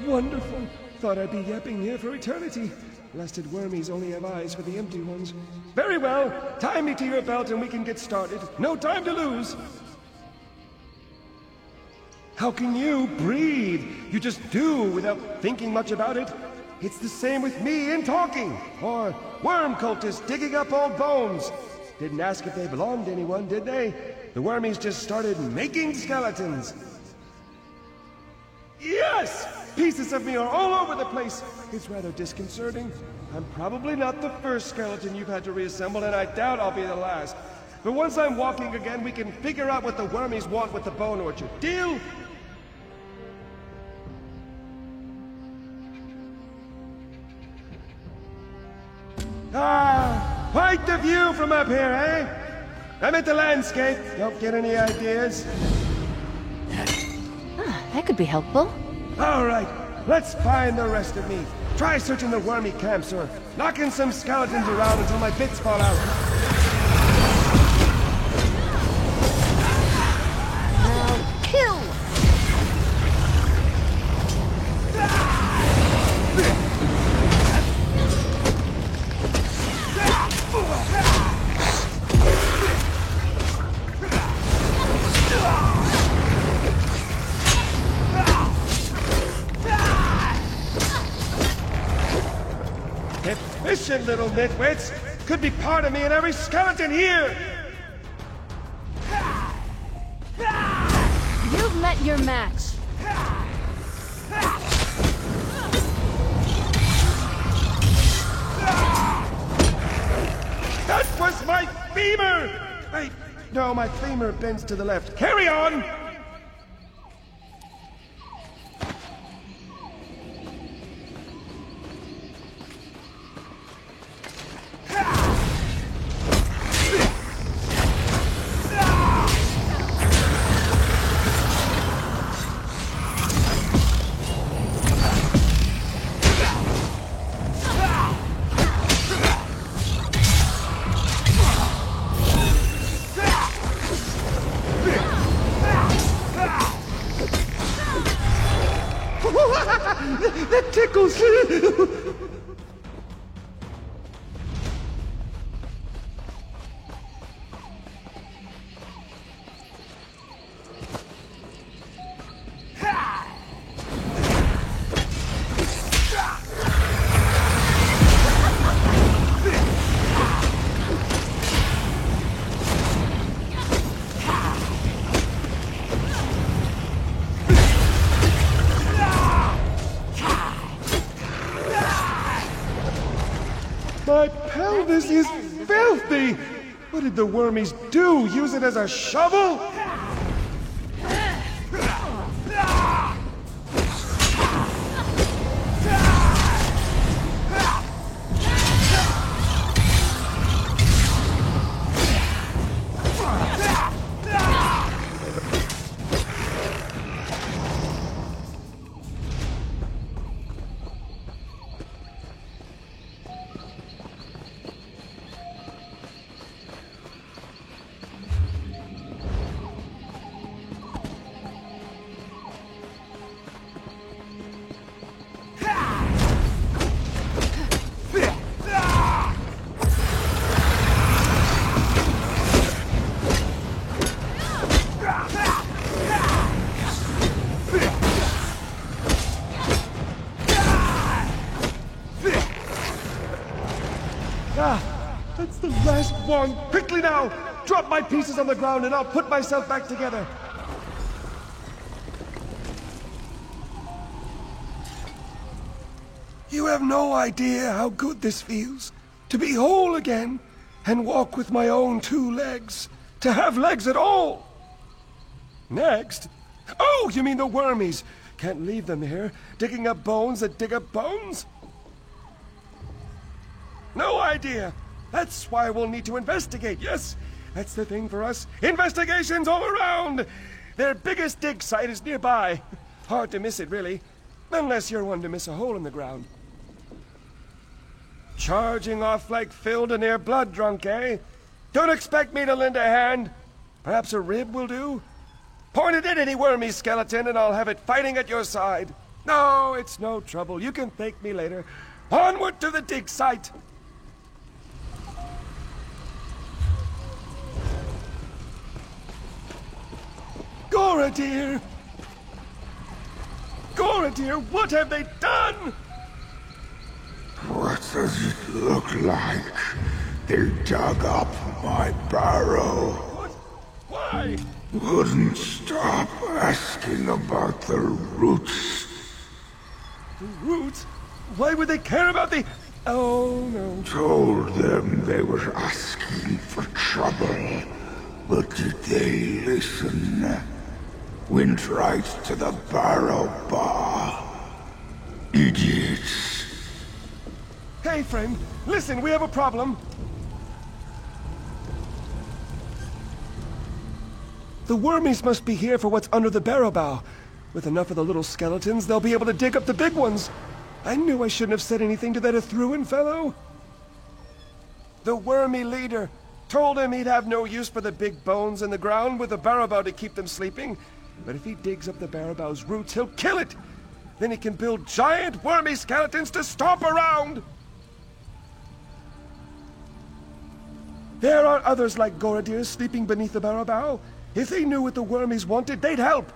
wonderful. Thought I'd be yapping here for eternity. Blasted wormies only have eyes for the empty ones. Very well. Tie me to your belt and we can get started. No time to lose. How can you breathe? You just do without thinking much about it. It's the same with me in talking. Or worm cultists digging up old bones. Didn't ask if they belonged to anyone, did they? The wormies just started making skeletons. Yes! Pieces of me are all over the place. It's rather disconcerting. I'm probably not the first skeleton you've had to reassemble, and I doubt I'll be the last. But once I'm walking again, we can figure out what the wormies want with the bone orchard. Deal? Ah, quite the view from up here, eh? I meant the landscape. Don't get any ideas? That could be helpful. All right, let's find the rest of me. Try searching the wormy camps or knocking some skeletons around until my bits fall out. Now, kill! Efficient little nitwits! Could be part of me in every skeleton here! You've met your match. That was my femur! Wait, no, my femur bends to the left. Carry on! That tickles! My pelvis is filthy! What did the wormies do? Use it as a shovel? That's the last one! Quickly now! Drop my pieces on the ground and I'll put myself back together! You have no idea how good this feels. To be whole again, and walk with my own 2 legs. To have legs at all! Next? Oh, you mean the wormies! Can't leave them here, digging up bones that dig up bones? No idea! That's why we'll need to investigate, yes? That's the thing for us. Investigations all around! Their biggest dig site is nearby. Hard to miss it, really. Unless you're one to miss a hole in the ground. Charging off like Phil to near blood drunk, eh? Don't expect me to lend a hand. Perhaps a rib will do? Point it at any wormy skeleton and I'll have it fighting at your side. No, it's no trouble. You can thank me later. Onward to the dig site! Gorodir! Gorodir, what have they done? What does it look like? They dug up my barrow. What? Why? Wouldn't stop asking about the roots. The roots? Why would they care about the... Oh, no. Told them they were asking for trouble. But did they listen? Went right to the barrow bar. Idiots. Hey, friend. Listen, we have a problem. The wormies must be here for what's under the barrow bow. With enough of the little skeletons, they'll be able to dig up the big ones. I knew I shouldn't have said anything to that Ithruin fellow. The wormy leader told him he'd have no use for the big bones in the ground with the barrow bow to keep them sleeping. But if he digs up the barrow bow's roots, he'll kill it. Then he can build giant wormy skeletons to stomp around. There are others like Gorodir sleeping beneath the barrow bow. If they knew what the wormies wanted, they'd help.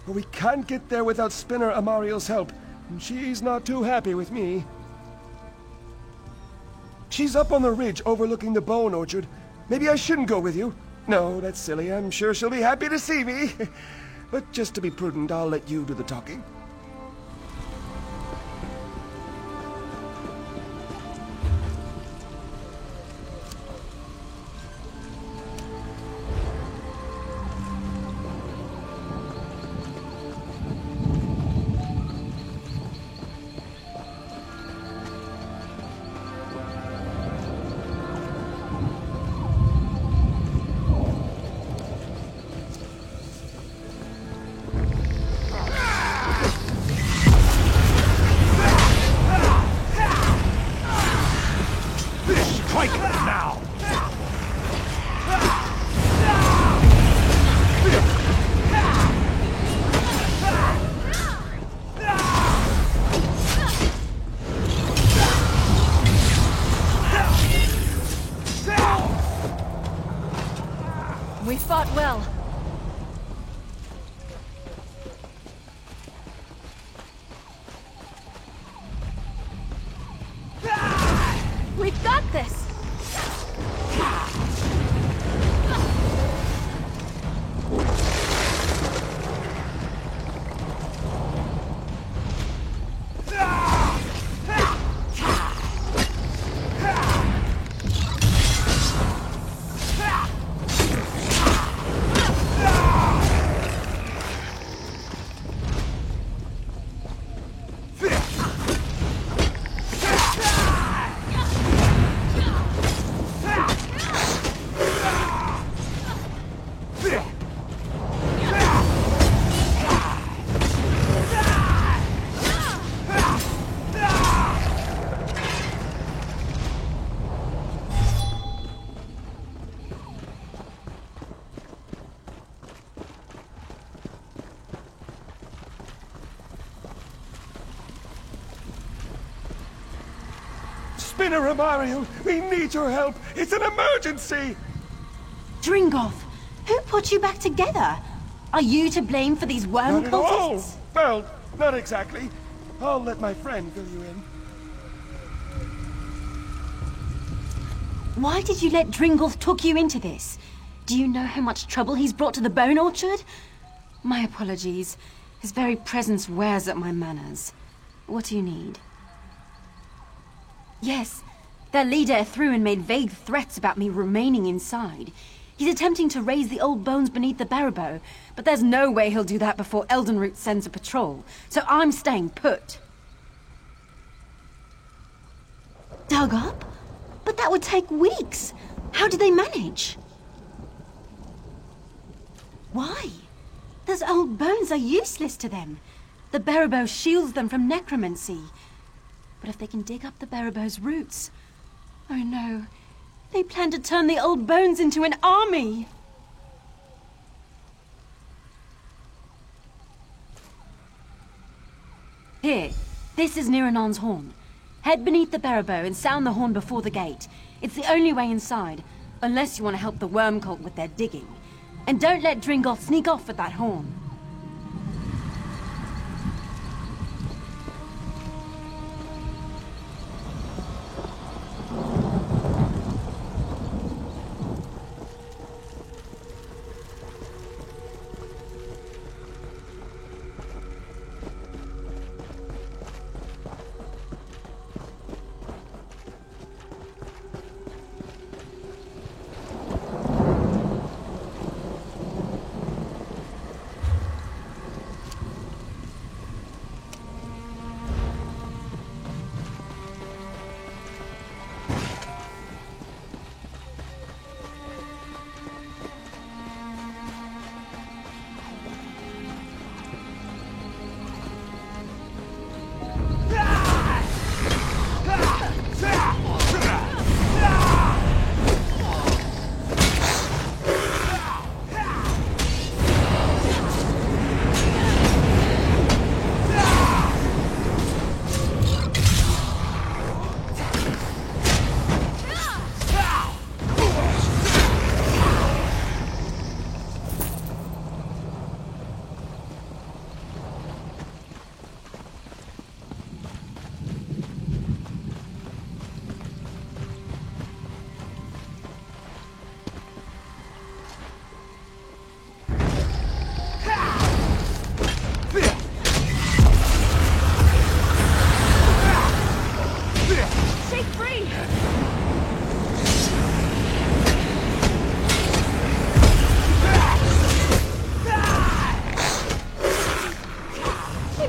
But we can't get there without Spinner Amariel's help. And she's not too happy with me. She's up on the ridge overlooking the bone orchard. Maybe I shouldn't go with you. No, that's silly. I'm sure she'll be happy to see me. But just to be prudent, I'll let you do the talking. We fought well. We've got this! Spinner Amariel, we need your help. It's an emergency. Dringolf, who put you back together? Are you to blame for these worm Not at all. cultists? Well, not exactly. I'll let my friend fill you in. Why did you let Dringolf talk you into this? Do you know how much trouble he's brought to the Bone Orchard? My apologies. His very presence wears at my manners. What do you need? Yes, their leader Ithruin made vague threats about me remaining inside. He's attempting to raise the old bones beneath the Barrow, but there's no way he'll do that before Eldenroot sends a patrol, so I'm staying put. Dug up? But that would take weeks. How do they manage? Why? Those old bones are useless to them. The Barrow shields them from necromancy. But if they can dig up the Barrow's roots... Oh no. They plan to turn the old bones into an army! Here, this is Niranon's horn. Head beneath the Barrow and sound the horn before the gate. It's the only way inside, unless you want to help the Worm Cult with their digging. And don't let Dringolf sneak off with that horn.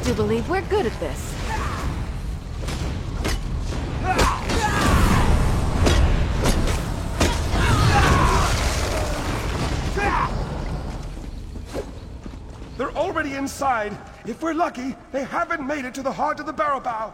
I believe we're good at this. They're already inside. If we're lucky, they haven't made it to the heart of the Barrow Bow.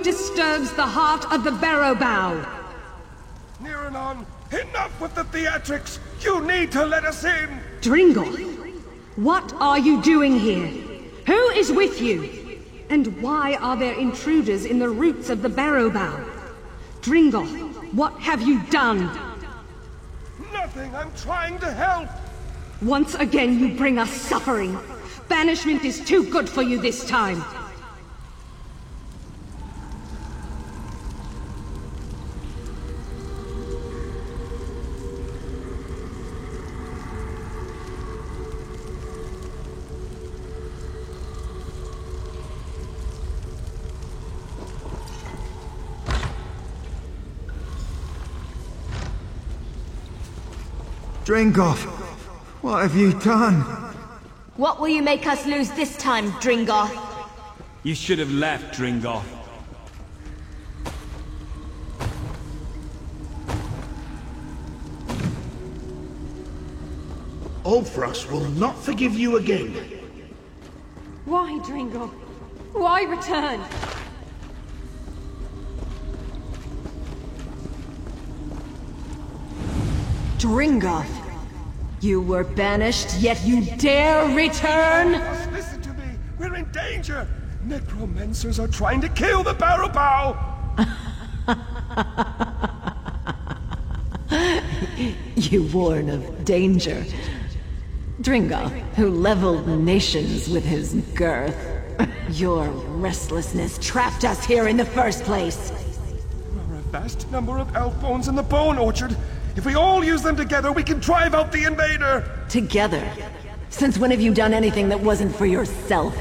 Disturbs the heart of the Barrow Bow. Niranon, enough with the theatrics! You need to let us in! Dringolf, what are you doing here? Who is with you? And why are there intruders in the roots of the Barrow Bow? Dringolf, what have you done? Nothing, I'm trying to help! Once again you bring us suffering. Banishment is too good for you this time. Dringolf, what have you done? What will you make us lose this time, Dringolf? You should have left, Dringolf. Ulfrost will not forgive you again. Why, Dringolf? Why return? Dringolf, You were banished, yet you dare return? Just listen to me. We're in danger. Necromancers are trying to kill the Barrowbow. You warn of danger. Dringoth, who leveled nations with his girth. Your restlessness trapped us here in the first place. There are a vast number of elf bones in the Bone Orchard. If we all use them together, we can drive out the invader! Together? Since when have you done anything that wasn't for yourself?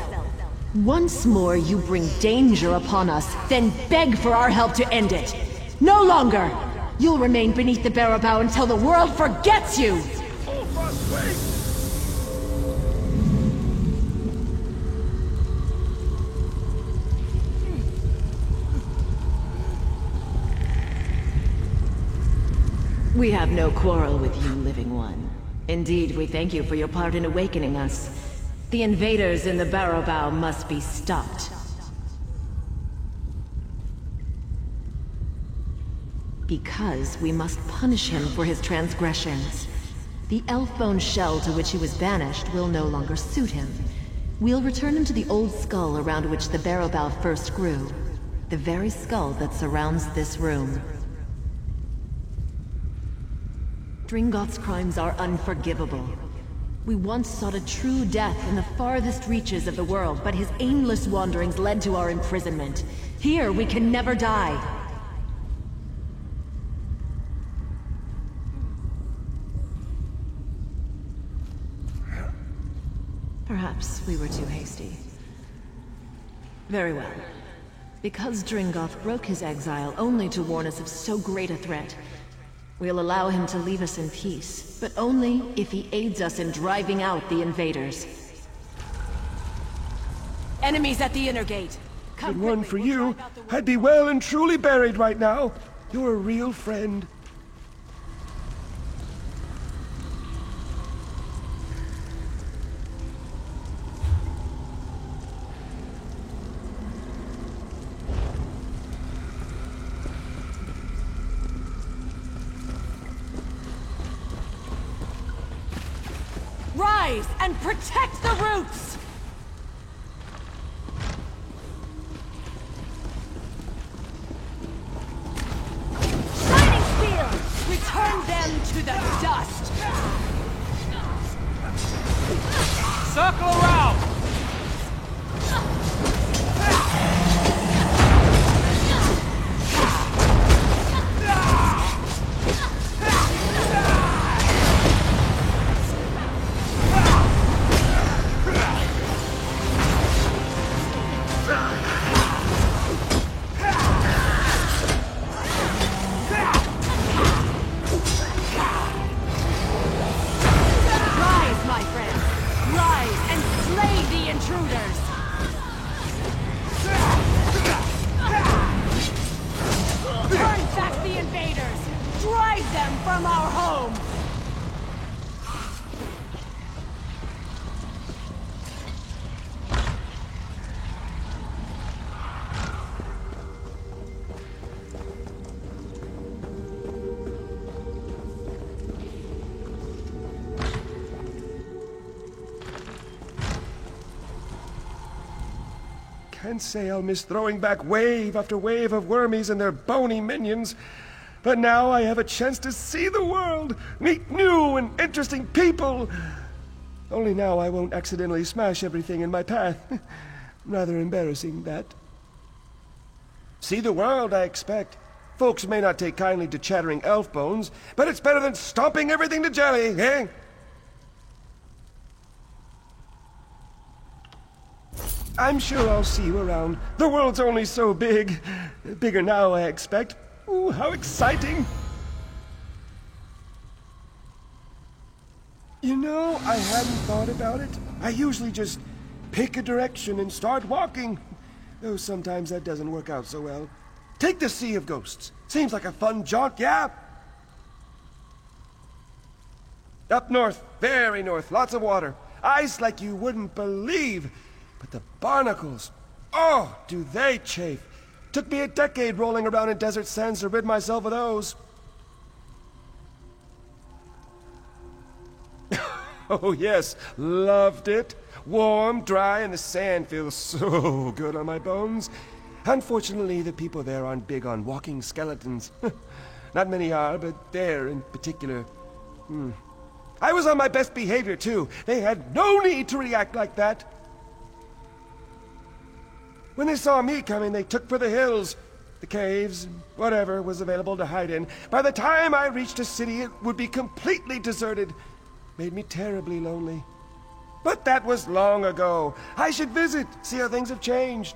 Once more you bring danger upon us, then beg for our help to end it. No longer! You'll remain beneath the Barrowbow until the world forgets you! Ulfrost, wait! We have no quarrel with you, Living One. Indeed, we thank you for your part in awakening us. The invaders in the Barrowbow must be stopped. Because we must punish him for his transgressions. The elf-bone shell to which he was banished will no longer suit him. We'll return him to the old skull around which the Barrowbow first grew. The very skull that surrounds this room. Dringoth's crimes are unforgivable. We once sought a true death in the farthest reaches of the world, but his aimless wanderings led to our imprisonment. Here, we can never die. Perhaps we were too hasty. Very well. Because Dringoth broke his exile only to warn us of so great a threat, we'll allow him to leave us in peace, but only if he aids us in driving out the invaders. Enemies at the inner gate! Good one for you. I'd be well and truly buried right now. You're a real friend. Rise and protect the roots! Shining Steel! Return them to the dust! Circle around! Can't say I'll miss throwing back wave after wave of wormies and their bony minions. But now I have a chance to see the world, meet new and interesting people. Only now I won't accidentally smash everything in my path. Rather embarrassing, that. See the world, I expect. Folks may not take kindly to chattering elf bones, but it's better than stomping everything to jelly, eh? I'm sure I'll see you around. The world's only so big. Bigger now, I expect. Ooh, how exciting! You know, I hadn't thought about it. I usually just pick a direction and start walking. Though sometimes that doesn't work out so well. Take the Sea of Ghosts. Seems like a fun jaunt, yeah? Up north, very north, lots of water. Ice like you wouldn't believe. But the barnacles, oh, do they chafe. Took me a decade rolling around in desert sands to rid myself of those. Oh, yes, loved it. Warm, dry, and the sand feels so good on my bones. Unfortunately, the people there aren't big on walking skeletons. Not many are, but there in particular. I was on my best behavior, too. They had no need to react like that. When they saw me coming, they took for the hills, the caves, whatever was available to hide in. By the time I reached a city, it would be completely deserted. Made me terribly lonely. But that was long ago. I should visit, see how things have changed.